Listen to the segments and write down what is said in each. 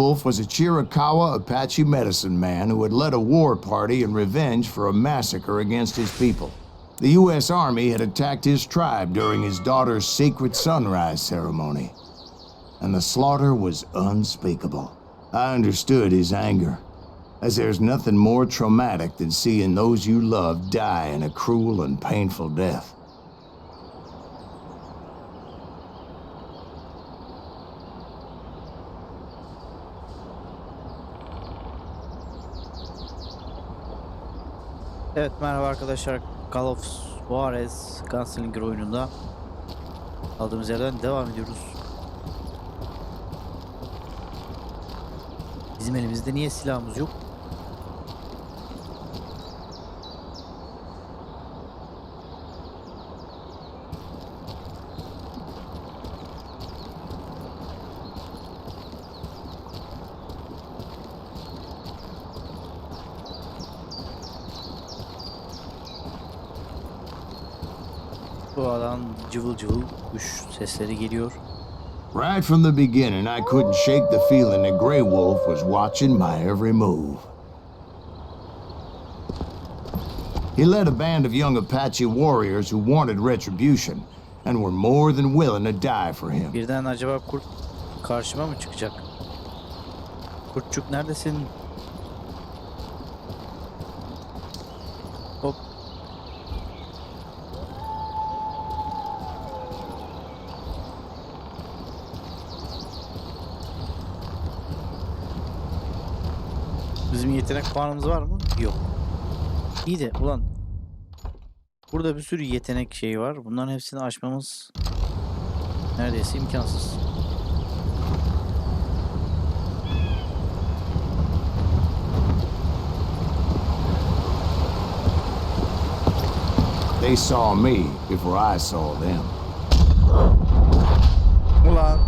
Wolf was a Chiricahua Apache medicine man who had led a war party in revenge for a massacre against his people. The U.S. Army had attacked his tribe during his daughter's sacred sunrise ceremony, and the slaughter was unspeakable. I understood his anger, as there's nothing more traumatic than seeing those you love die in a cruel and painful death. Evet, merhaba arkadaşlar. Call of Juarez Gunslinger oyununda aldığımız yerden devam ediyoruz. Bizim elimizde niye silahımız yok? Buradan cıvıl cıvıl kuş sesleri geliyor. Right from the beginning, I couldn't shake the feeling that Grey Wolf was watching my every move. He led a band of young Apache warriors who wanted retribution and were more than willing to die for him. Birden acaba kurt karşıma mı çıkacak? Kurtçuk neredesin? Hop. Bizim yetenek puanımız var mı? Yok. İyi de ulan burada bir sürü yetenek şeyi var. Bunların hepsini aşmamız neredeyse imkansız. They saw me before I saw them. Ulan.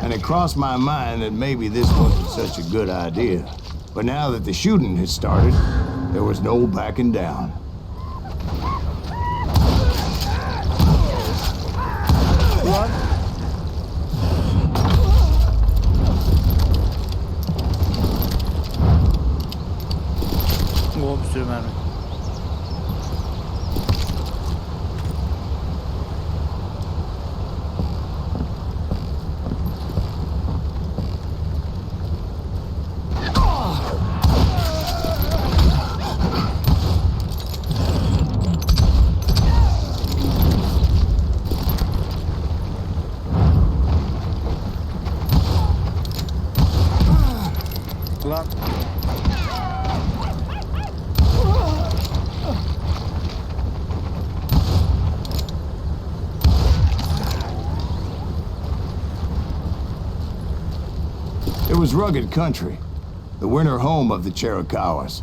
And it crossed my mind that maybe this wasn't such a good idea. But now that the shooting had started, there was no backing down. Ulan. O bir sürü mermi. Ulan. It was rugged country, the winter home of the Chiricahuas,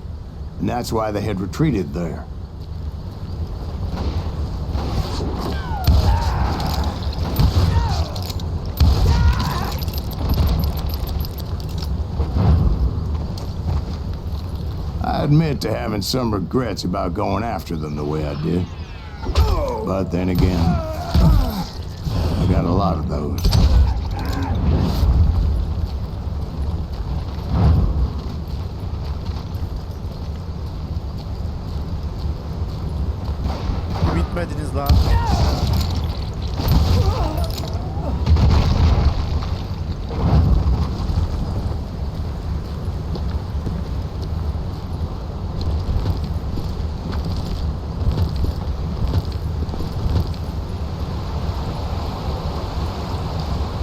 and that's why they had retreated there. I admit to having some regrets about going after them the way I did. But then again, I got a lot of those. Bitmediniz lan.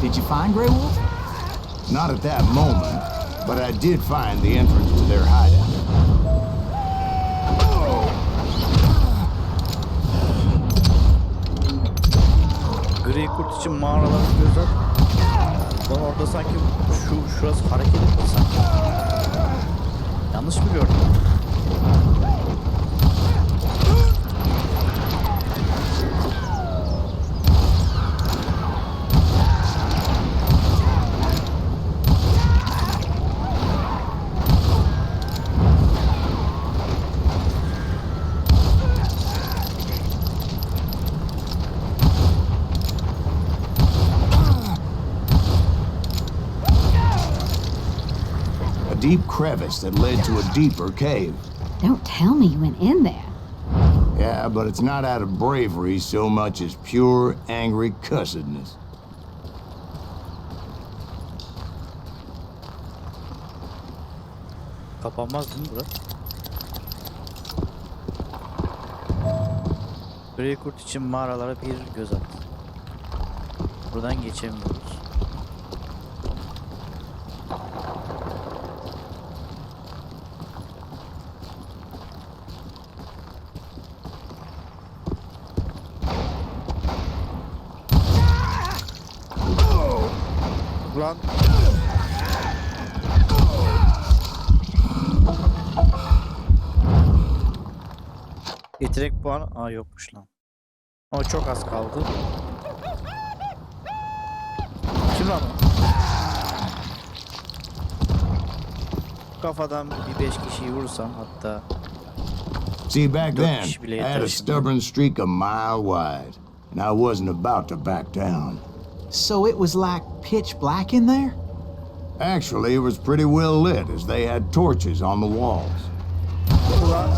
Did you find Grey Wolf? Not at that moment, but I did find the entrance to their hideout. Gri kurt için mağaraları gözler. Lan orada sanki şurası hareket etti sanki. Yanlış mı gördüm? deep crevice that led to a deeper cave. Don't tell me you went in there. Yeah, but it's not out of bravery so much as pure, angry cussedness. Kapanmaz değil mi burası? Gri kurt için mağaralara bir göz at. Buradan geçemiyoruz. Ulan. Yetenek puanı. Aa yokmuş lan. O çok az kaldı. Kim lan o? Kafadan bir 5 kişiyi vursam hatta. See, back then, kişi bile I had yeter a şimdi. stubborn streak a mile wide, and I wasn't about to back down. So it was like pitch black in there? Actually, it was pretty well lit, as they had torches on the walls. Ulan.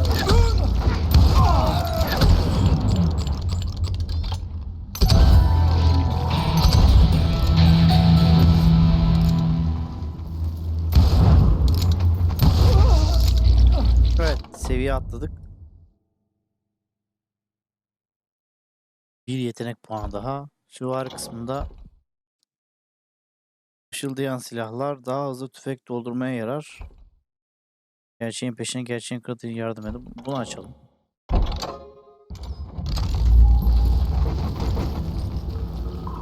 Evet, seviye atladık. Bir yetenek puanı daha. Süvari kısmında ışıldayan silahlar daha hızlı tüfek doldurmaya yarar. Gerçeğin peşine gerçeğin kırıtına yardım edin. Bunu açalım.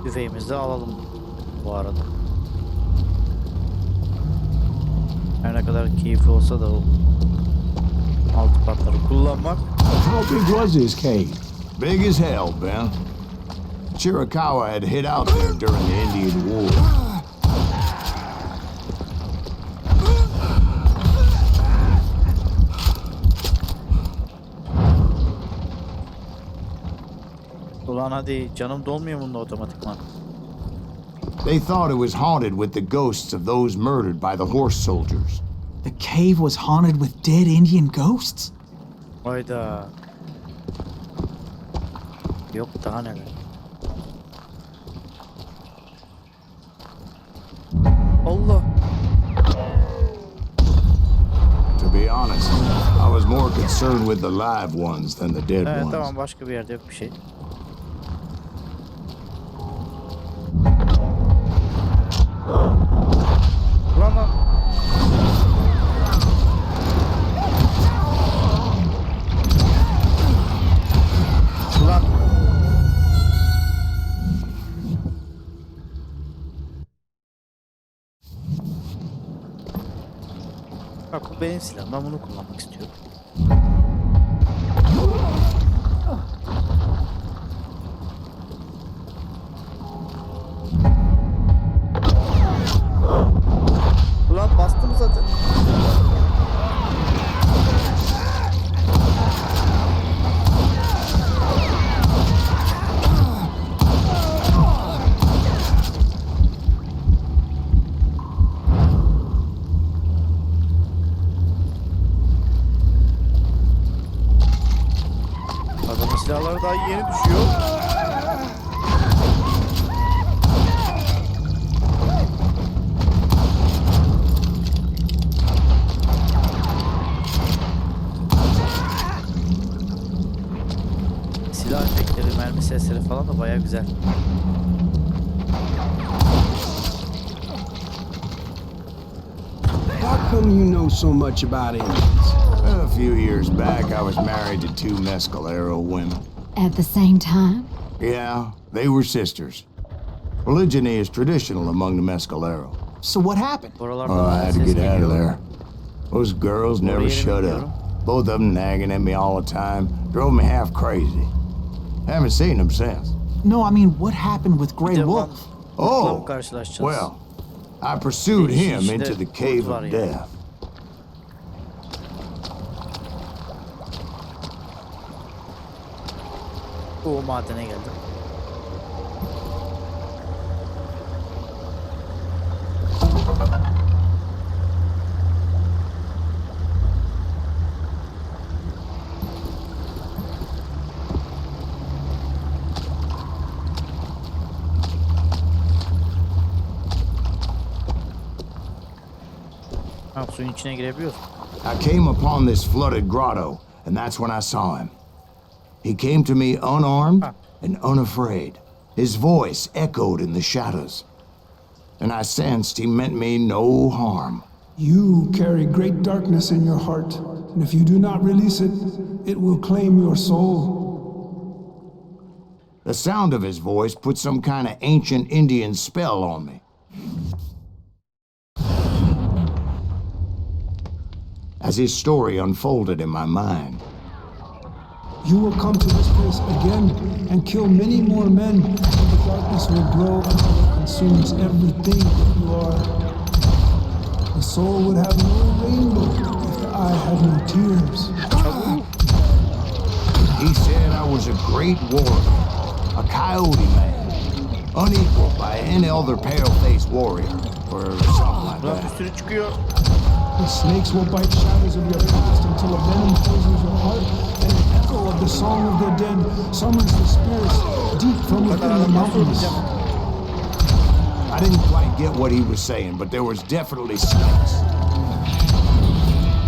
Tüfeğimizi de alalım bu arada. Her ne kadar keyifli olsa da o altı patları kullanmak. How big was this cave? Big as hell, Ben. Chiricahua had hid out there during the Indian War. Ulan hadi canım dolmuyor bunda otomatikman. They thought it was haunted with the ghosts of those murdered by the horse soldiers. The cave was haunted with dead Indian ghosts? Hayda. Yok daha neler. Allah. To be honest, I was more concerned with the live ones than the dead Evet ones. tamam, başka bir yerde yok bir şey. Lan lan. Ulan. Bak bu benim silahım. Ben bunu kullanmak istiyorum. Ulan bastım zaten. Adamın silahları daha yeni düşüyor. Silah efektleri, mermi sesleri falan da baya güzel. How come you know so much about Indians? A few years back, I was married to two Mescalero women. At the same time? Yeah, they were sisters. Polygyny is traditional among the Mescalero. So what happened? Buralarda Oh, I bayağı had to ses get out of geliyor. there. Those girls never Oraya shut bilmiyorum. up. Both of them nagging at me all the time. Drove me half crazy. Haven't seen them since. No, I mean, what happened with Grey Devam. Wolf? Kurtla mı Oh, karşılaşacağız? well, I pursued İşte him into the cave kurt var of ya. death. O madene geldi. Ha, suyun içine girebiliyorsun. I came upon this flooded grotto, and that's when I saw him. He came to me unarmed and unafraid. His voice echoed in the shadows, and I sensed he meant me no harm. You carry great darkness in your heart, and if you do not release it, it will claim your soul. The sound of his voice put some kind of ancient Indian spell on me. As his story unfolded in my mind, You will come to this place again and kill many more men, and the darkness will grow until it consumes everything that you are. The soul would have no rainbow if the eye had no tears. he said I was a great warrior, a coyote man, unequaled by any other pale-faced warrior, or something like Ulan bir that. sürü çıkıyor. The snakes will bite shadows of your past until a venom poisons your heart, and an echo of the song of the dead summons the spirits deep from within the mountains. I didn't quite get what he was saying, but there was definitely snakes.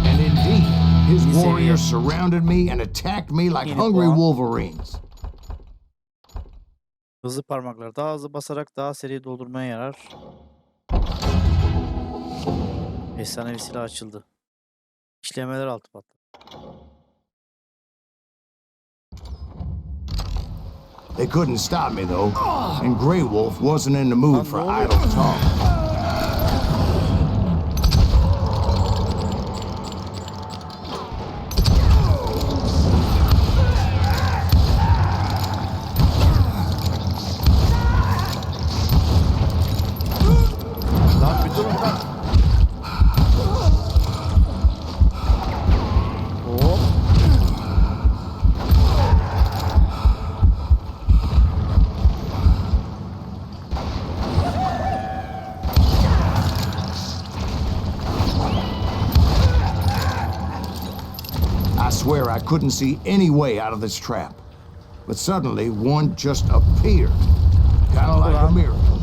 And indeed, his warriors surrounded me and attacked me like hungry wolverines. Hızlı parmaklar. Daha hızlı basarak daha seri doldurmaya yarar. Efsanevi silah açıldı. İşlemeler altı patladı. They couldn't stop me, though, and Grey Wolf wasn't in the mood for idle talk. Lan bir durun lan. Hop. I swear I couldn't see any way out of this trap. But suddenly, one just appeared, kind of like a miracle.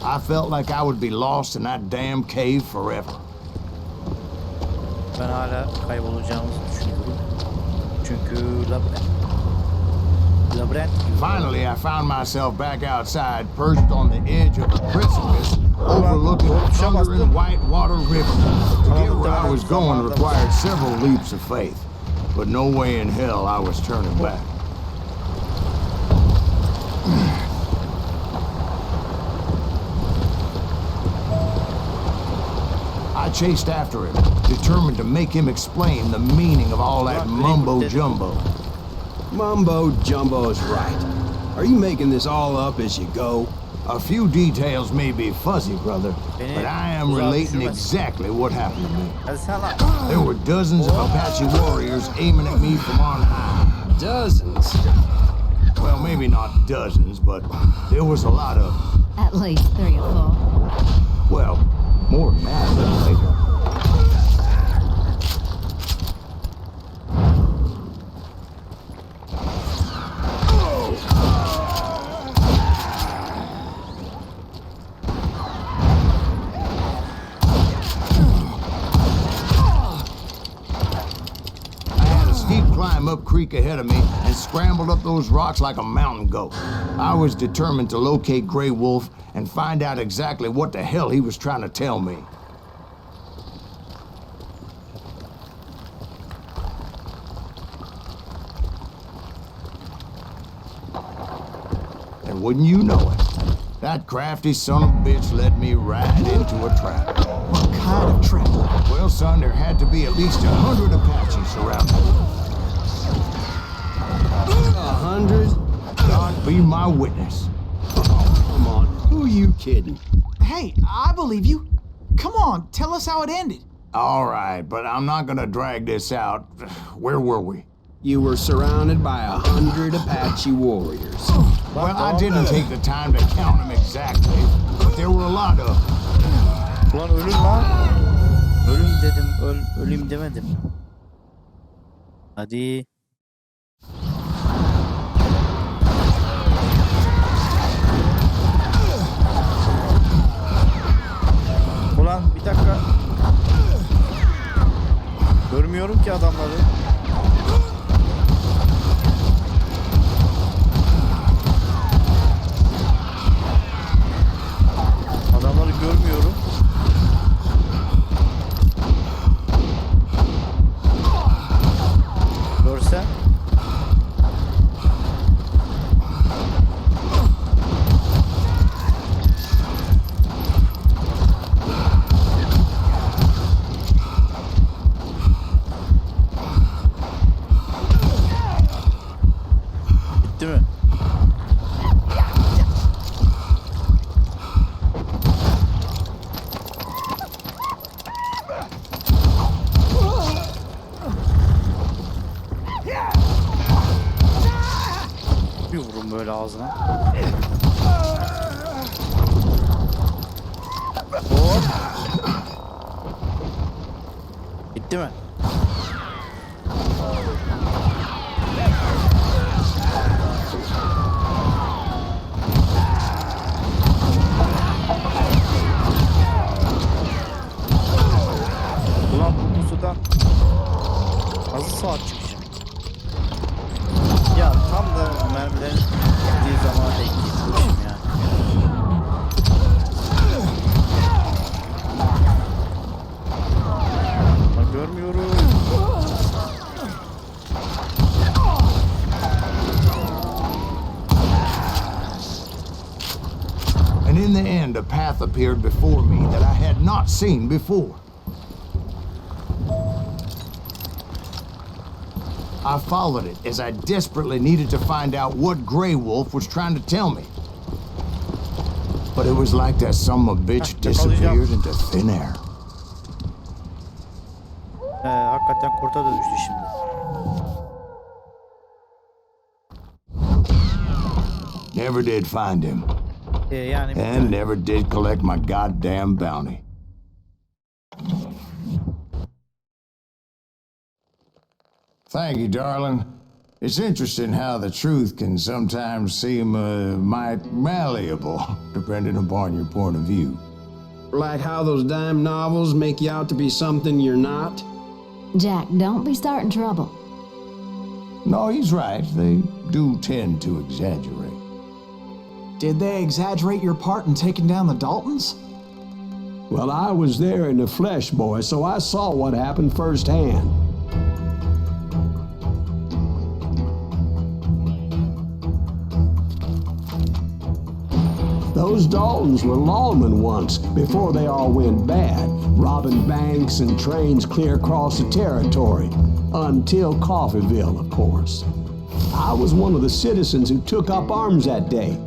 I felt like I would be lost in that damn cave forever. Ben hala kaybolacağımızı düşünüyorum. Çünkü labirent. Labirent. Finally, I found myself back outside, perched on the edge of a precipice, overlooking the thundering Whitewater River. To get where I was going required several leaps of faith, but no way in hell I was turning back. I chased after him, determined to make him explain the meaning of all that mumbo-jumbo. Mumbo Jumbo's right. Are you making this all up as you go? A few details may be fuzzy, brother, but I am relating exactly what happened to me. Hadi sen lan. There were dozens of Apache warriors aiming at me from on high. Dozens. Well, maybe not dozens, but there was a lot of them. At least 3 or 4. Well, more than that, a little later. Climb up creek ahead of me and scrambled up those rocks like a mountain goat. I was determined to locate Grey Wolf and find out exactly what the hell he was trying to tell me. And wouldn't you know it, that crafty son of a bitch led me right into a trap. What kind of trap? Well, son, there had to be at least 100 Apaches around me. 100? God be my witness. Oh, come on. Who are you kidding? Hey, I believe you. Come on, tell us how it ended. All right, but I'm not gonna drag this out. Where were we? You were surrounded by 100 Apache warriors. Well, I didn't take the time to count them exactly, but there were a lot of them. Ulan ölür lan. Ölüm dedim, ölüm demedim. Hadi. Ulan bir dakika. Görmüyorum ki adamları. Adamları görmüyorum. Görsen. Bitti mi? Bir vurun böyle ağzına. Hop. Bitti mi? Ulan bu sudan nasıl saat çıkacağım? Ya tam da mermilerin gittiği zamana denk gitmişim ya. Bak görmüyorum. And in the end, a path appeared before me that I had not seen before. I followed it as I desperately needed to find out what Grey Wolf was trying to tell me. But it was like that son of a bitch disappeared into thin air. Hakikaten kurta da düştü şimdi. Never did find him. Yani And never did collect my goddamn bounty. Thank you, darling. It's interesting how the truth can sometimes seem might malleable, depending upon your point of view. Like how those dime novels make you out to be something you're not? Jack, don't be starting trouble. No, he's right. They do tend to exaggerate. Did they exaggerate your part in taking down the Daltons? Well, I was there in the flesh, boy, so I saw what happened firsthand. Those Daltons were lawmen once, before they all went bad, robbing banks and trains clear across the territory. Until Coffeeville, of course. I was one of the citizens who took up arms that day.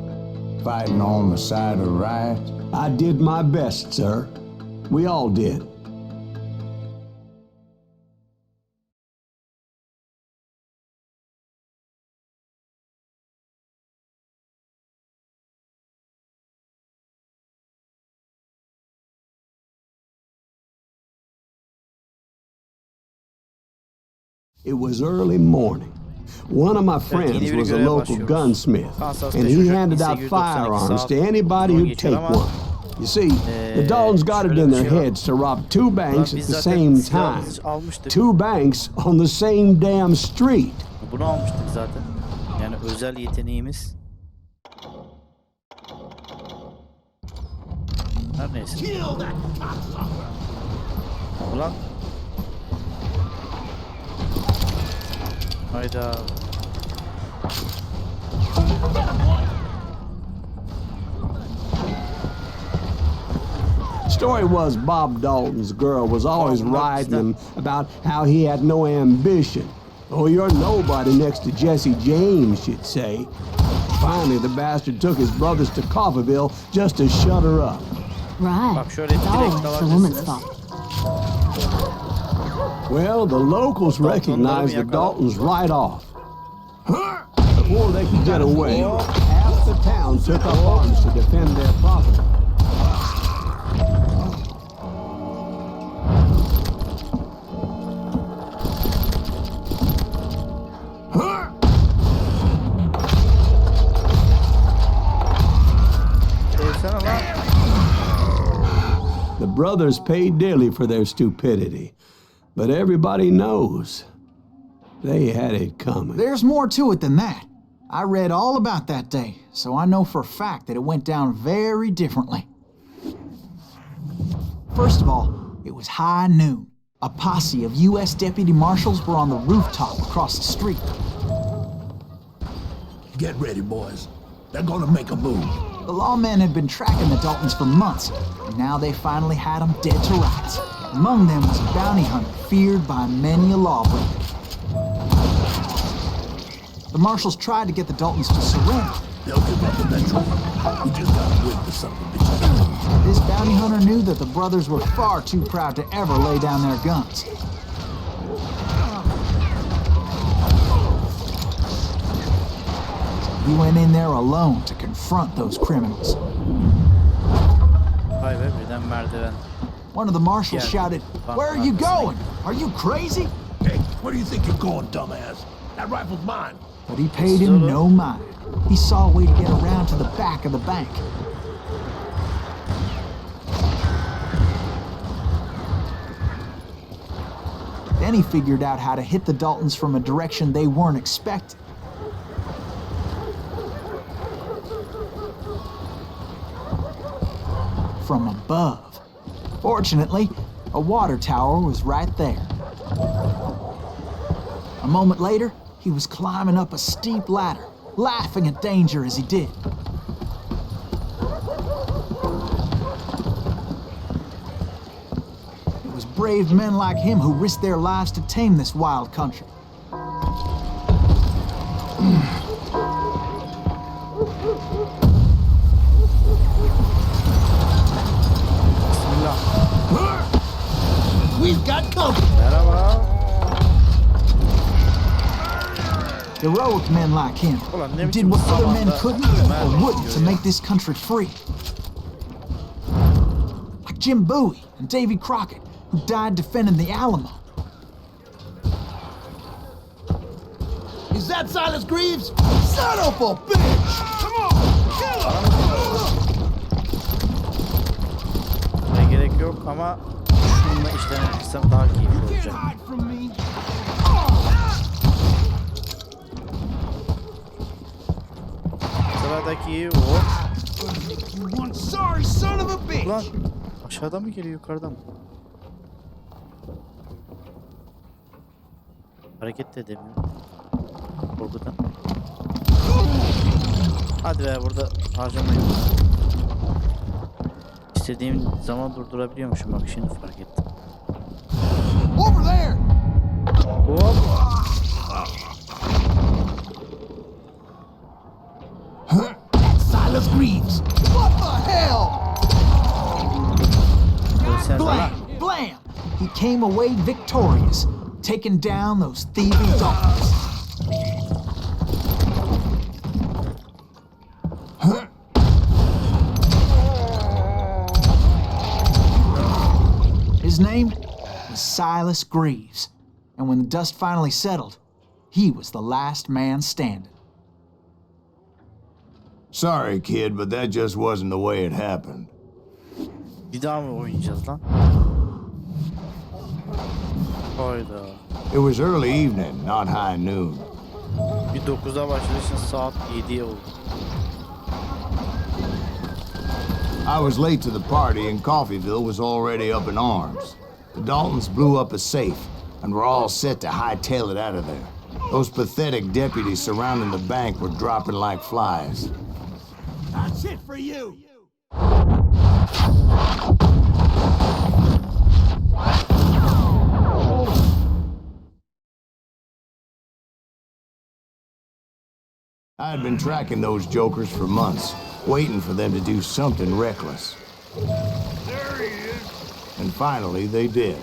Fighting on the side of right. I did my best, sir. We all did. It was early morning. One of my friends was a local gunsmith, and he handed out firearms to anybody who'd take one. You see, the Daltons got it in their heads to rob two banks at the same time. Two banks on the same damn street. Bunu almıştık zaten. Yani özel yeteneğimiz. Her neyse. Ulan. Hayda. Story was Bob Dalton's girl was always riding him about how he had no ambition. Oh, you're nobody next to Jesse James, she'd say. Finally, the bastard took his brothers to Coffeeville just to shut her up. Right. Bak şöyle It's direkt always the woman's alabilirsiniz. fault. Well, the locals recognized the Daltons right off. Before they could get away, half the town took up arms to defend their property. brothers paid dearly for their stupidity. But everybody knows they had it coming. There's more to it than that. I read all about that day, so I know for a fact that it went down very differently. First of all, it was high noon. A posse of U.S. deputy marshals were on the rooftop across the street. Get ready, boys. They're gonna make a move. The lawmen had been tracking the Daltons for months, and now they finally had them dead to rights. Among them was a bounty hunter feared by many a lawbreaker. The marshals tried to get the Daltons to surrender. They'll give up eventually. We just gotta wait for something to change. This bounty hunter knew that the brothers were far too proud to ever lay down their guns. He went in there alone to confront those criminals. Vay be, birden merdiven. One of the marshals shouted, "Where are you going? Are you crazy?" Hey, where do you think you're going, dumbass? That rifle's mine. But he paid him no mind. He saw a way to get around to the back of the bank. Then he figured out how to hit the Daltons from a direction they weren't expecting. From above. Fortunately, a water tower was right there. A moment later, he was climbing up a steep ladder, laughing at danger as he did. It was brave men like him who risked their lives to tame this wild country. We've got company. Merhaba. Heroic men like him Ulan ne who did biçim what other men zamanda couldn't Ömer or wouldn't to diyor ya. make this country free. Like Jim Bowie and Davy Crockett, who died defending the Alamo. Is that Silas Greaves? Son of a bitch! Come on, kill him! Ne gerek yok ama şununla işlenebilirsem daha keyifli olacak. Hide from me. Sıradaki o. You one sorry son of a bitch! Ulan aşağıdan mı geliyor yukarıdan mı? Hareket de edemiyor. Korkudan. Hadi be burada harcamayın. İstediğim zaman durdurabiliyormuşum, bak şimdi fark ettim. Over there! Hop. Silas Greaves! What the hell? Sen sana. Blam! Blam! He came away victorious, taking down those thieving Daltons. His name was Silas Greaves, and when the dust finally settled, he was the last man standing. Sorry, kid, but that just wasn't the way it happened. Bir daha mı oynayacağız lan? Hayda. It was early evening, not high noon. Bir 9'a başladı, şimdi saat 7'ye oldu. I was late to the party and Coffeyville was already up in arms. The Daltons blew up a safe and were all set to hightail it out of there. Those pathetic deputies surrounding the bank were dropping like flies. That's it for you! I had been tracking those jokers for months, waiting for them to do something reckless. There he is! And finally, they did.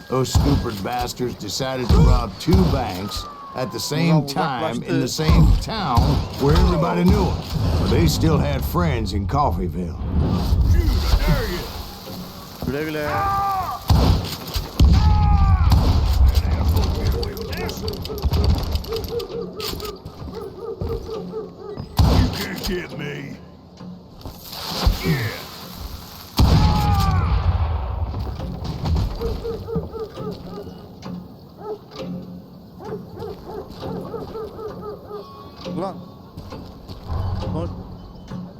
Those stupid bastards decided to rob 2 banks at the same time in the same town where everybody knew them. But they still had friends in Coffeyville. Shoot, I dare you! Güle güle. You can't get me! Yeah! Ulan.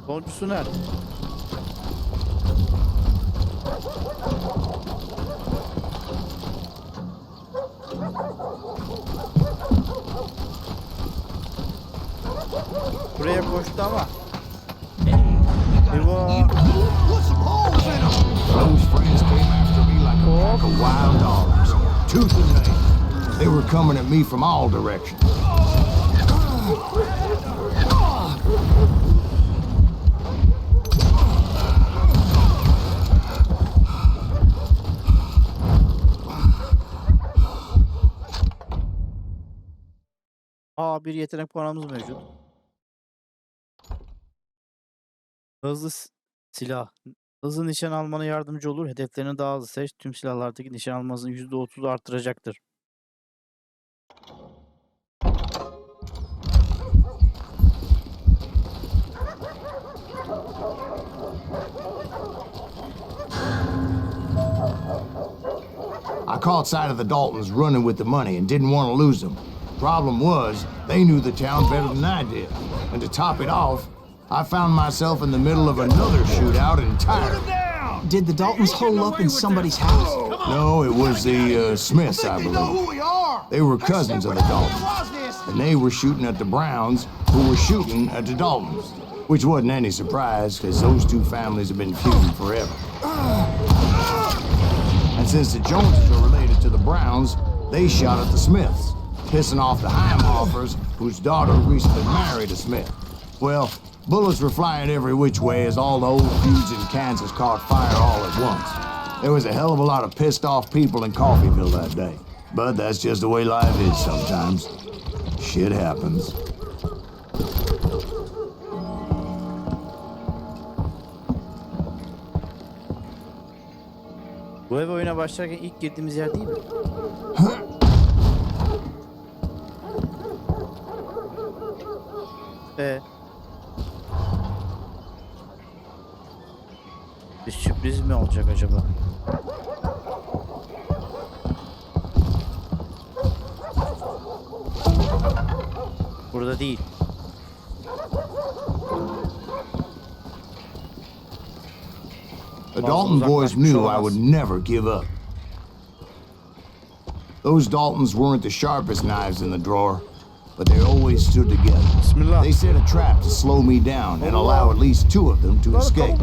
Sonuncusu nerede? Buraya koştu ama. Eyvah. Put some holes in them. Those friends came after me like a pack of wild dogs, tooth and nail. They were coming at me from all directions. Bir yetenek puanımız mevcut. Hızlı silah. Hızlı nişan almana yardımcı olur. Hedeflerini daha hızlı seç. Tüm silahlardaki nişan almasını %30 arttıracaktır. I caught sight of the Daltons running with the money and didn't want to lose them. Problem was, they knew the town better than I did. And to top it off, I found myself in the middle of another shootout entirely. Did the Daltons hole up in somebody's house? No, it was the Smiths, I They know who believe. we are. They were cousins of the Daltons. And they were shooting at the Browns, who were shooting at the Daltons. Which wasn't any surprise, because those two families have been feuding forever. And since the Joneses are related to the Browns, they shot at the Smiths, pissing off the Heimhoffers, whose daughter recently married a Smith. Well, bullets were flying every which way as all the old feuds in Kansas caught fire all at once. There was a hell of a lot of pissed off people in Coffeyville that day. But that's just the way life is sometimes. Shit happens. Bu ev oyuna başlarken ilk girdiğimiz yer değil mi? Bir sürpriz mi olacak acaba? Burada değil. The Dalton boys knew I would never give up. Those Daltons weren't the sharpest knives in the drawer, but they always stood together. Bismillah. They set a trap to slow me down and allow at least two of them to escape.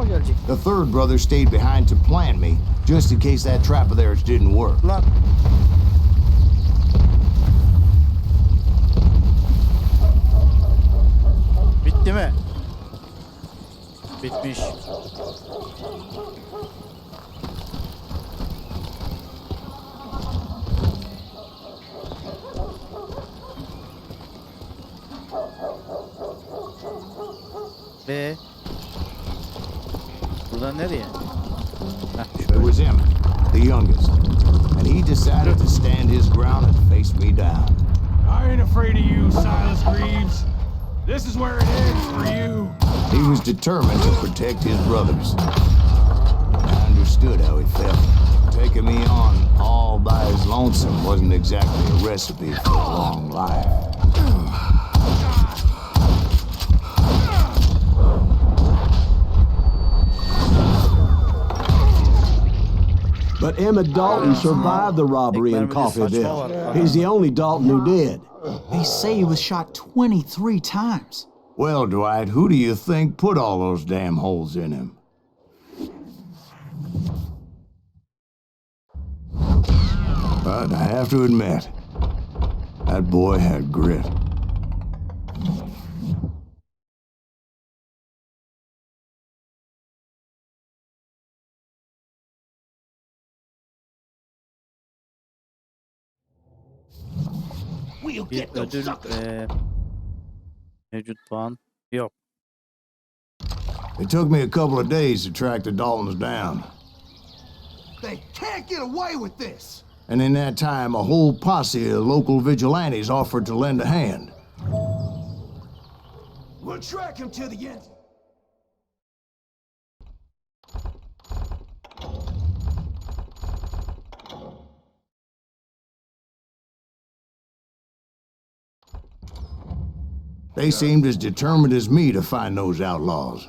The third brother stayed behind to plant me, just in case that trap of theirs didn't work. Lan. Bitti mi? Bitmiş. Ve buradan nereye? It was Emmett, the youngest, and he decided to stand his ground and face me down. I ain't afraid of you, Silas Greaves. This is where it ends for you. He was determined to protect his brothers. I understood how he felt. Taking me on all by his lonesome wasn't exactly a recipe for a long life. But Emmett Dalton survived the robbery in Coffeyville. He's the only Dalton who did. They say he was shot 23 times. Well, Dwight, who do you think put all those damn holes in him? But I have to admit, that boy had grit. We'll Bir get those ödül suckers. mevcut puan yok. It took me a couple of days to track the Daltons down. They can't get away with this. And in that time, a whole posse of local vigilantes offered to lend a hand. We'll track him to the end. They seemed as determined as me to find those outlaws.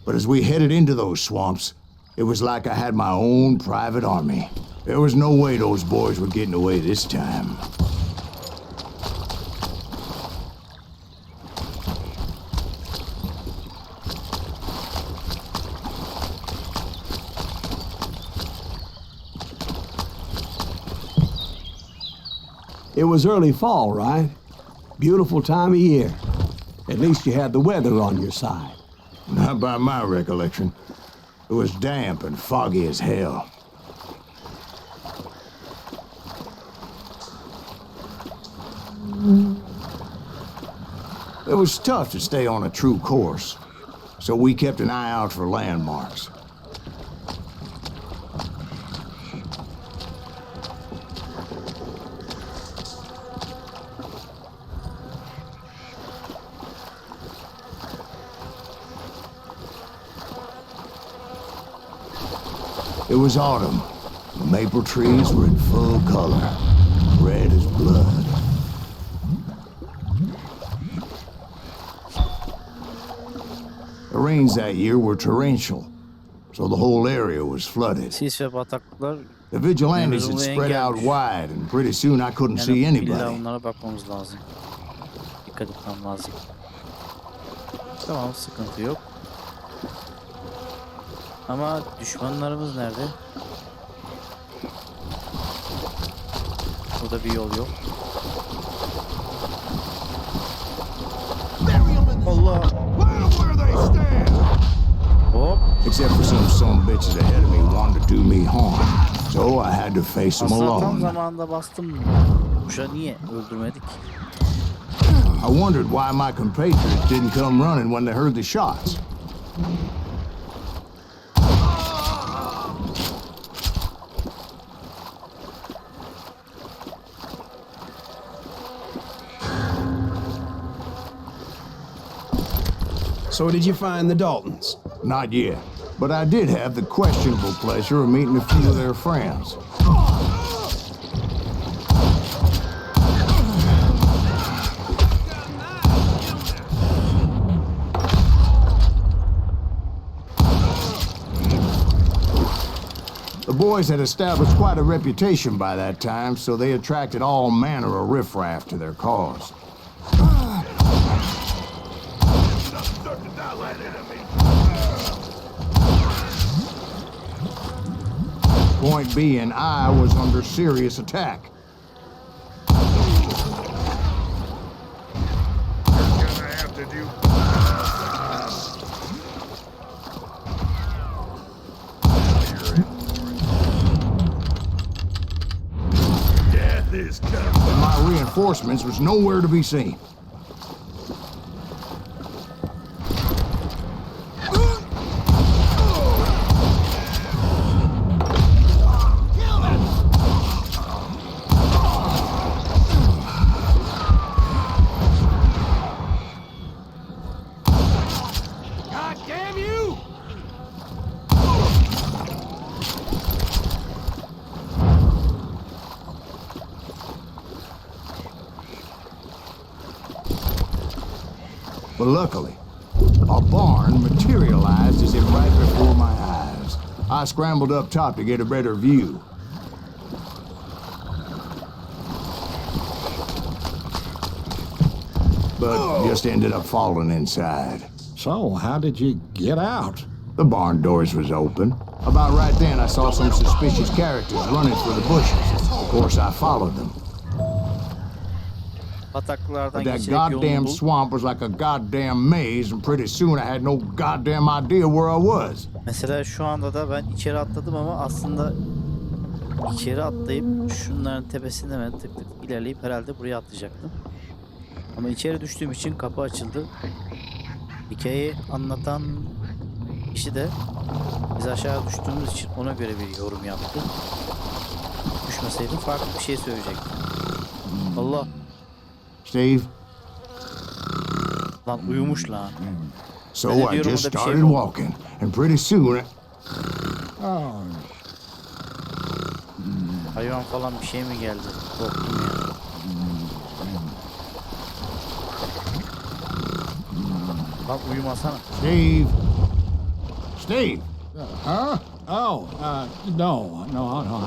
But as we headed into those swamps, it was like I had my own private army. There was no way those boys were getting away this time. It was early fall, right? Beautiful time of year. At least you had the weather on your side. Not by my recollection. It was damp and foggy as hell. It was tough to stay on a true course, so we kept an eye out for landmarks. It was autumn. The maple trees were in full color, red as blood. The rains that year were torrential, so the whole area was flooded. Sis ve bataklıklar The vigilantes had spread out wide, and pretty soon I couldn't see illa anybody. onlara bakmamız lazım. Dikkat etmem lazım. Tamam, sıkıntı yok. Ama düşmanlarımız nerede? Burada bir yol yok. Allah! Hop! Except for some bitches ahead of me wanted to do me harm, so I had to face them Aslında tam alone. zamanında bastım. Kuşa niye öldürmedik? I wondered why my compatriots didn't come running when they heard the shots. So did you find the Daltons? Not yet, but I did have the questionable pleasure of meeting a few of their friends. The boys had established quite a reputation by that time, so they attracted all manner of riffraff to their cause. Point being, I was under serious attack. And my reinforcements was nowhere to be seen. But luckily, a barn materialized as if right before my eyes. I scrambled up top to get a better view. But just ended up falling inside. So, how did you get out? The barn doors was open. About right then, I saw some suspicious characters running for the bushes. Of course, I followed them. Bataklılardan But that geçerek yolunu goddamn bul. swamp was like a goddamn maze, and pretty soon I had no goddamn idea where I was. Mesela şu anda da ben içeri atladım ama aslında içeri atlayıp şunların tepesine hemen tık tık ilerleyip herhalde buraya atlayacaktım. Ama içeri düştüğüm için kapı açıldı. Hikayeyi anlatan kişi de biz aşağı düştüğümüz için ona göre bir yorum yaptı. Düşmeseydim farklı bir şey söyleyecektim. Allah. Steve? Lan uyumuş lan. So Ben de I diyorum just orada bir şey started yok. walking, and pretty soon Hayvan falan bir şey mi geldi? Korktum ya. Bak uyumasana. Steve. Steve. Huh? Oh, no,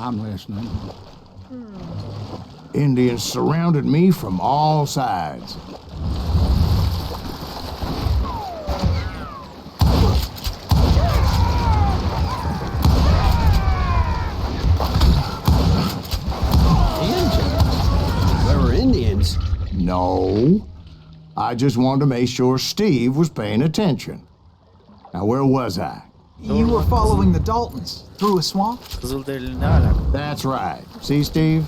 I'm listening. Indians surrounded me from all sides. There were Indians. No. I just wanted to make sure Steve was paying attention. Now, where was I? You were following the Daltons through a swamp? Kızılderili ne alaka? That's right. See, Steve?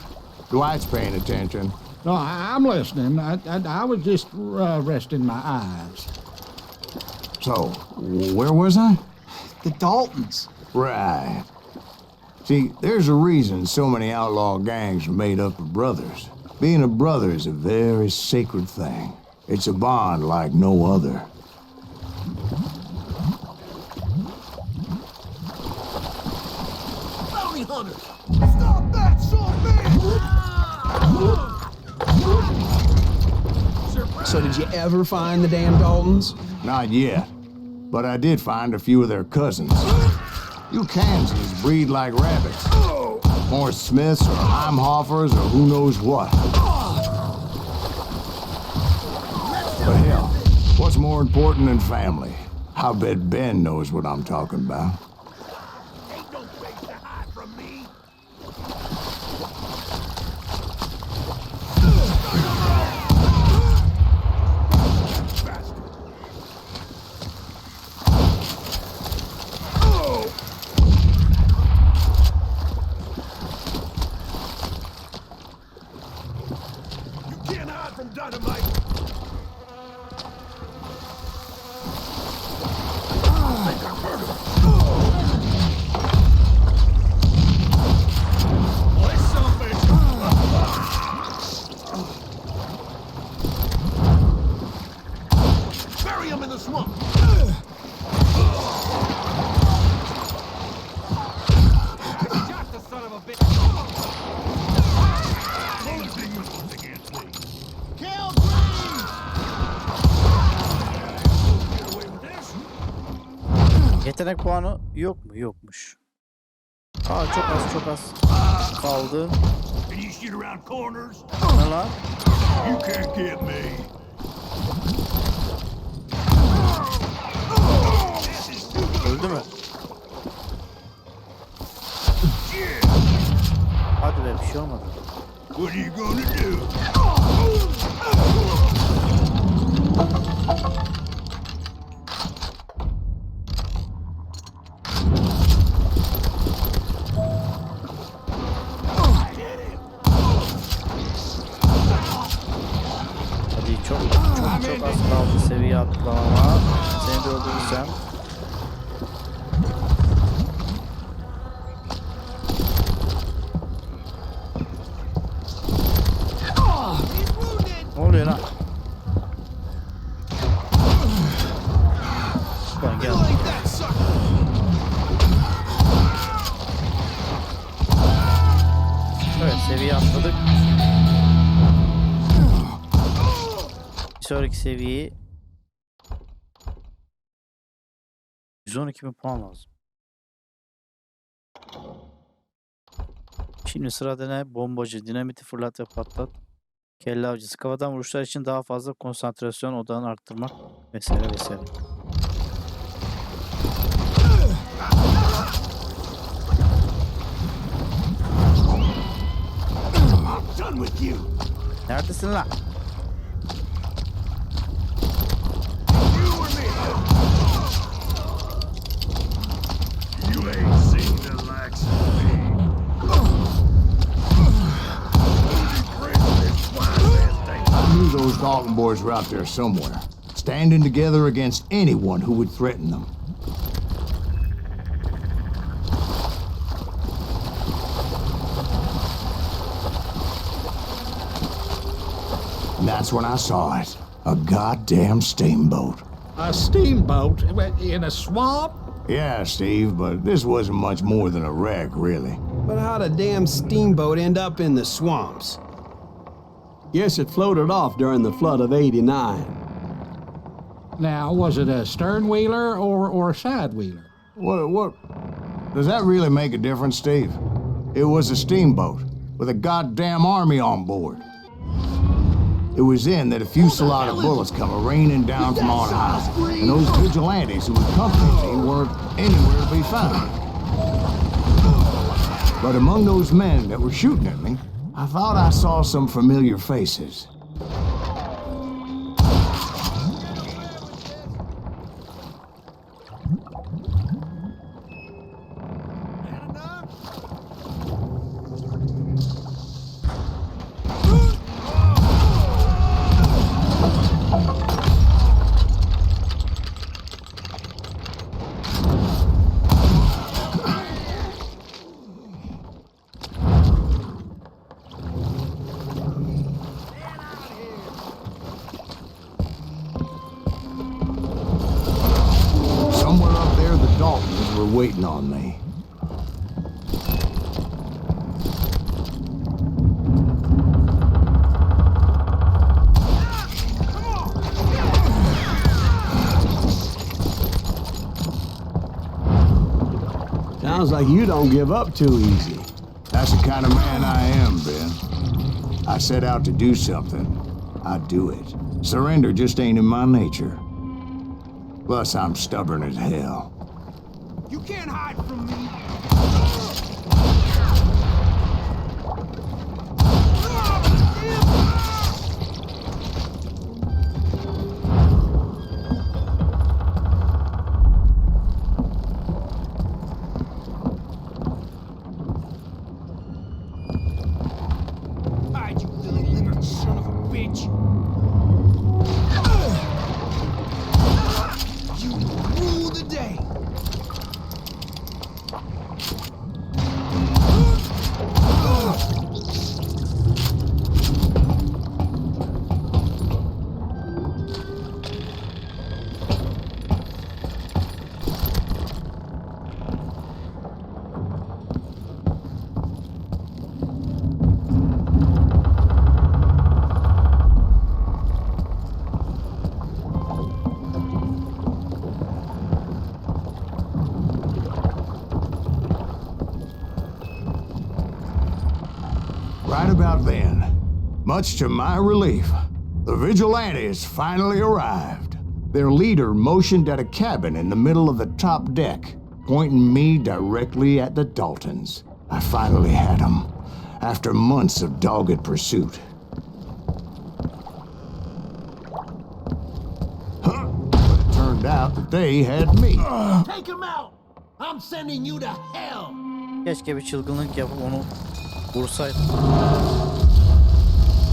Dwight's paying attention. No, I'm listening. I was just resting my eyes. So, where was I? The Daltons. Right. See, there's a reason so many outlaw gangs are made up of brothers. Being a brother is a very sacred thing. It's a bond like no other. Bounty hunters! Stop that, So did you ever find the damn Daltons? Not yet, but I did find a few of their cousins. You Kansans breed like rabbits. More Smiths or Heimhoffers or who knows what. But hell, what's more important than family? I bet Ben knows what I'm talking about. Ain't no place to hide from me. You can't hide from dynamite. Bury him in the swamp. Shot the son of a bitch. Kill Green! Get away with this. Yetenek puanı yok mu? Yokmuş. Aa çok az kaldı. Can you shoot around corners? Ne lan? You can't get me. Öldü mü? Hadi be bir şey olmadı. What are you gonna do? Hadi çok az kaldı seviye atlamama. Seni de öldürürsem. Ne oluyor lan? Ulan gel. Evet seviye atladık. Bir sonraki seviyeyi 112.000 puan lazım. Şimdi sırada ne? Bombacı, dinamiti fırlat ve patlat. Kelle avcısı, kafadan vuruşlar için daha fazla konsantrasyon odağını arttırmak vesaire vesaire. Neredesin lan? You ain't seen the likes of me. I knew those Dalton boys were out there somewhere, standing together against anyone who would threaten them. And that's when I saw it. A goddamn steamboat. A steamboat in a swamp? Yeah, Steve, but this wasn't much more than a wreck, really. But how'd a damn steamboat end up in the swamps? Yes, it floated off during the flood of '89. Now, was it a stern wheeler or a side wheeler? What? Does that really make a difference, Steve? It was a steamboat with a goddamn army on board. It was then that a fusillade of bullets come raining down from on high, and those vigilantes who accompanied me weren't anywhere to be found. But among those men that were shooting at me, I thought I saw some familiar faces. Waiting on me. Sounds like you don't give up too easy. That's the kind of man I am, Ben. I set out to do something. I do it. Surrender just ain't in my nature. Plus, I'm stubborn as hell. You can't hide from me! Hide, you lily-livered son of a bitch! You rule the day! Right about then, much to my relief, the vigilantes finally arrived. Their leader motioned at a cabin in the middle of the top deck, pointing me directly at the Daltons. I finally had them, after months of dogged pursuit. But it turned out that they had me. Take him out! I'm sending you to hell! Keşke bir çılgınlık yapıp onu vursaydım.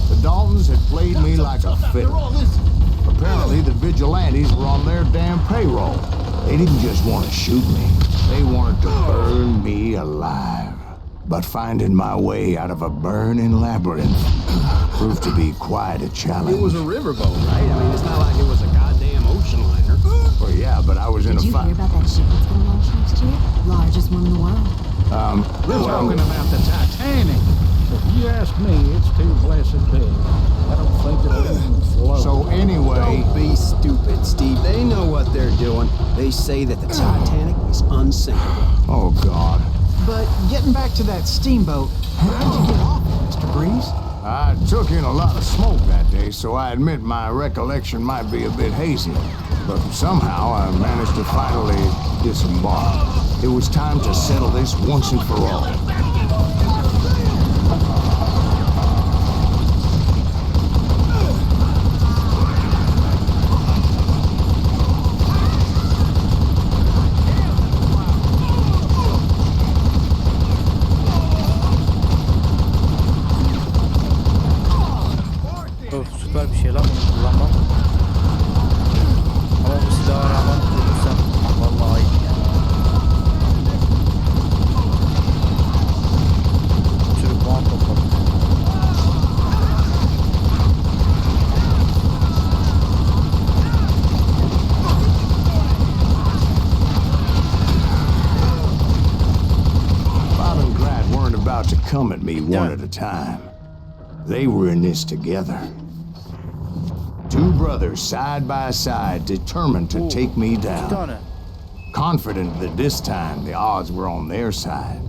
The Daltons had played me like a fiddle. Apparently, the vigilantes were on their damn payroll. They didn't just want to shoot me. They wanted to burn me alive. But finding my way out of a burning labyrinth proved to be quite a challenge. It was a riverboat, right? I mean, it's not like it was a goddamn ocean liner. Well, yeah, but I was in a Did you hear about that ship that's going to launch next year? Largest one in the world. We're talking about the Titanic. If you ask me, it's too blessed big. I don't think it'll even float. So anyway... Don't be stupid, Steve. They know what they're doing. They say that the Titanic is unsinkable. Oh, God. But getting back to that steamboat, how'd you get off, Mr. Breeze? I took in a lot of smoke that day, so I admit my recollection might be a bit hazy. But somehow I managed to finally disembark. It was time to settle this once and for all. Süper bir şey lan bunu kullanmam. Ama bu silaha rağmen ölürsem vallahi ayıp yani. Bir sürü puan topladım. Bob and Grant weren't about to come at me one at a time. They were in this together. Two brothers side by side, determined to take me İki down. tane. Confident that this time the odds were on their side.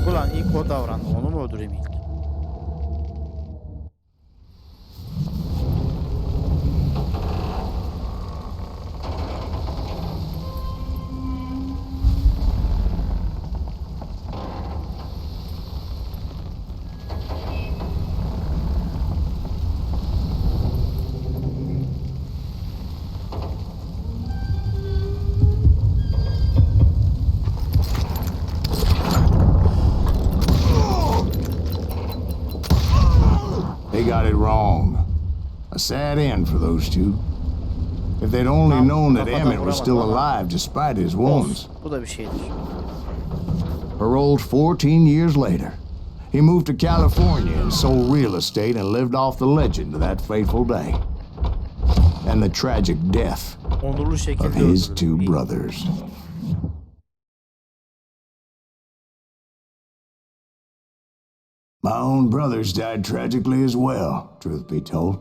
Ulan ilk o davrandı. Onu mu öldüreyim ilk? They got it wrong. A sad end for those two. If they'd only known that Emmett was still alive despite his wounds. Bu da bir şeydir. Paroled 14 years later, he moved to California and sold real estate and lived off the legend of that fateful day. And the tragic death Onurlu of şekilde his öldürüldü. two İyi. brothers. My own brothers died tragically as well, truth be told.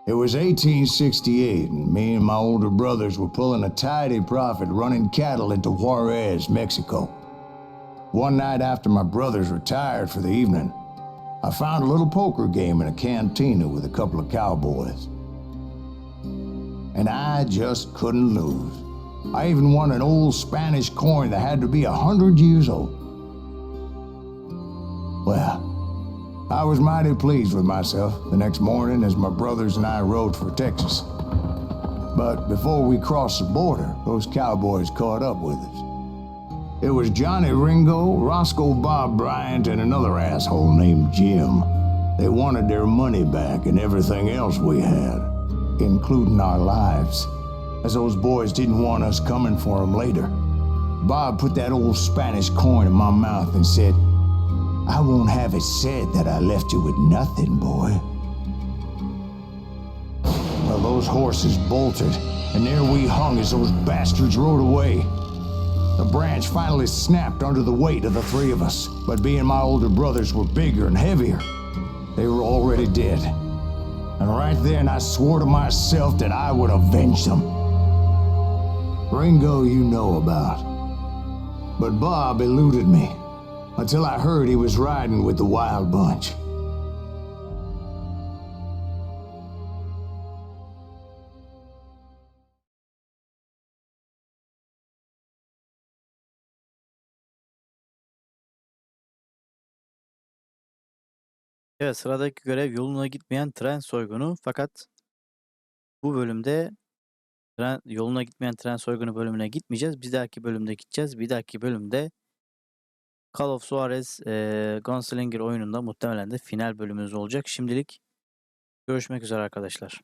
It was 1868, and me and my older brothers were pulling a tidy profit running cattle into Juarez, Mexico. One night after my brothers retired for the evening, I found a little poker game in a cantina with a couple of cowboys. And I just couldn't lose. I even won an old Spanish coin that had to be 100 years old. Well, I was mighty pleased with myself the next morning as my brothers and I rode for Texas. But before we crossed the border, those cowboys caught up with us. It was Johnny Ringo, Roscoe Bob Bryant, and another asshole named Jim. They wanted their money back and everything else we had, including our lives, as those boys didn't want us coming for them later. Bob put that old Spanish coin in my mouth and said, "I won't have it said that I left you with nothing, boy." Well, those horses bolted, and there we hung as those bastards rode away. The branch finally snapped under the weight of the three of us, but being my older brothers were bigger and heavier, they were already dead. And right then I swore to myself that I would avenge them. Ringo you know about. But Bob eluded me until I heard he was riding with the wild bunch. Evet, sıradaki görev yoluna gitmeyen tren soygunu. Fakat bu bölümde yoluna gitmeyen tren soygunu bölümüne gitmeyeceğiz. Bir dahaki bölümde gideceğiz. Bir dahaki bölümde Call of Juarez Gunslinger oyununda muhtemelen de final bölümümüz olacak. Şimdilik görüşmek üzere arkadaşlar.